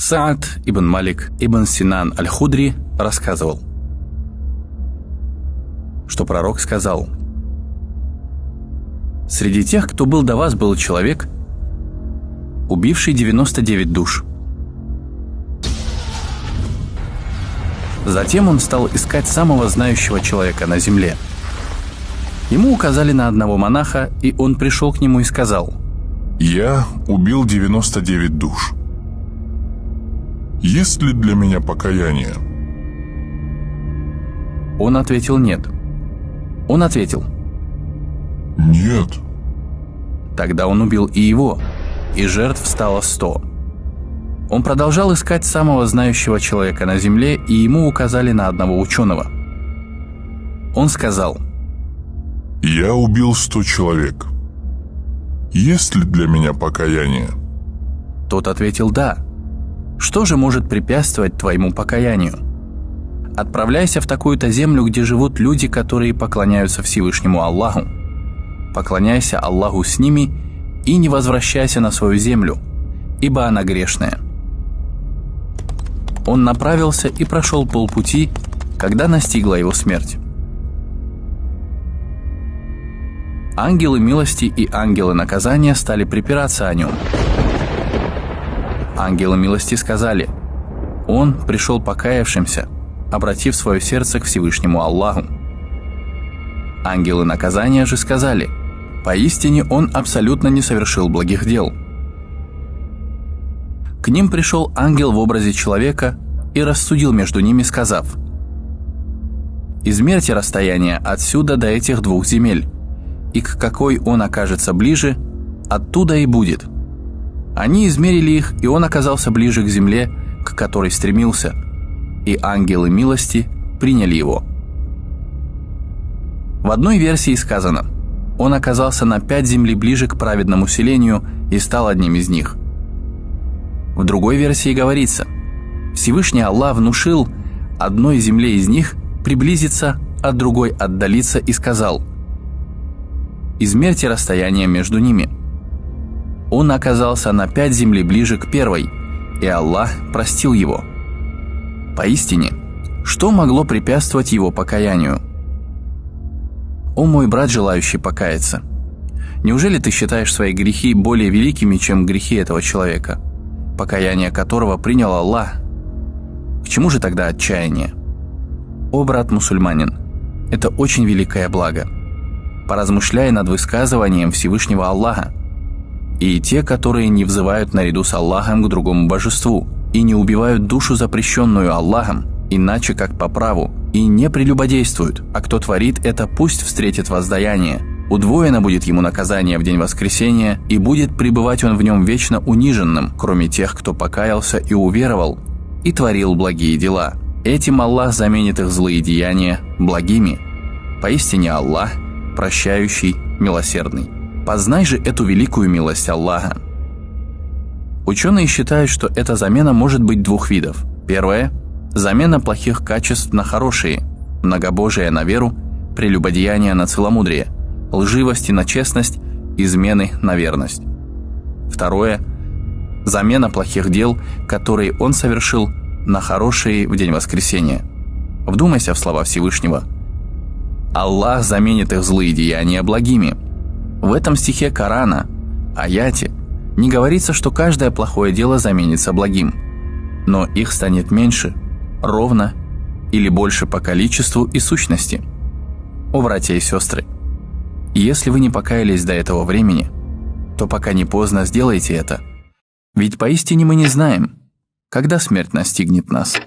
Саад ибн Малик ибн Синан аль-Худри рассказывал, что пророк сказал: «Среди тех, кто был до вас, был человек, убивший 99 душ. Затем он стал искать самого знающего человека на земле. Ему указали на одного монаха, и он пришел к нему и сказал: «Я убил 99 душ. Есть ли для меня покаяние?» Он ответил: «Нет». Он ответил: «Нет». Тогда он убил и его, и жертв стало 100. Он продолжал искать самого знающего человека на земле, и ему указали на одного ученого. Он сказал: «Я убил 100 человек. Есть ли для меня покаяние?» Тот ответил: «Да». Что же может препятствовать твоему покаянию? Отправляйся в такую-то землю, где живут люди, которые поклоняются Всевышнему Аллаху. Поклоняйся Аллаху с ними и не возвращайся на свою землю, ибо она грешная». Он направился и прошел полпути, когда настигла его смерть. Ангелы милости и ангелы наказания стали припираться о нем. Ангелы милости сказали: «Он пришел покаявшимся, обратив свое сердце к Всевышнему Аллаху». Ангелы наказания же сказали: «Поистине он абсолютно не совершил благих дел». К ним пришел ангел в образе человека и рассудил между ними, сказав: «Измерьте расстояние отсюда до этих двух земель, и к какой он окажется ближе, оттуда и будет». Они измерили их, и он оказался ближе к земле, к которой стремился, и ангелы милости приняли его. В одной версии сказано: он оказался на 5 земли ближе к праведному селению и стал одним из них. В другой версии говорится: Всевышний Аллах внушил одной земле из них приблизиться, а другой отдалиться, и сказал: «Измерьте расстояние между ними». Он оказался на 5 земли ближе к первой, и Аллах простил его. Поистине, что могло препятствовать его покаянию? О мой брат, желающий покаяться, неужели ты считаешь свои грехи более великими, чем грехи этого человека, покаяние которого принял Аллах? К чему же тогда отчаяние? О брат-мусульманин, это очень великое благо. Поразмышляй над высказыванием Всевышнего Аллаха. И те, которые не взывают наряду с Аллахом к другому божеству, и не убивают душу, запрещенную Аллахом, иначе как по праву, и не прелюбодействуют, а кто творит это, пусть встретит воздаяние. Удвоено будет ему наказание в день воскресения, и будет пребывать он в нем вечно униженным, кроме тех, кто покаялся и уверовал, и творил благие дела. Этим Аллах заменит их злые деяния благими. Поистине Аллах – прощающий, милосердный. Познай же эту великую милость Аллаха. Ученые считают, что эта замена может быть двух видов. Первое – замена плохих качеств на хорошие, многобожие на веру, прелюбодеяние на целомудрие, лживости на честность, измены на верность. Второе – замена плохих дел, которые он совершил, на хорошие в день воскресения. Вдумайся в слова Всевышнего. Аллах заменит их злые деяния благими. В этом стихе Корана, аяте, не говорится, что каждое плохое дело заменится благим, но их станет меньше, ровно или больше по количеству и сущности. О, братья и сестры, если вы не покаялись до этого времени, то пока не поздно сделайте это, ведь поистине мы не знаем, когда смерть настигнет нас.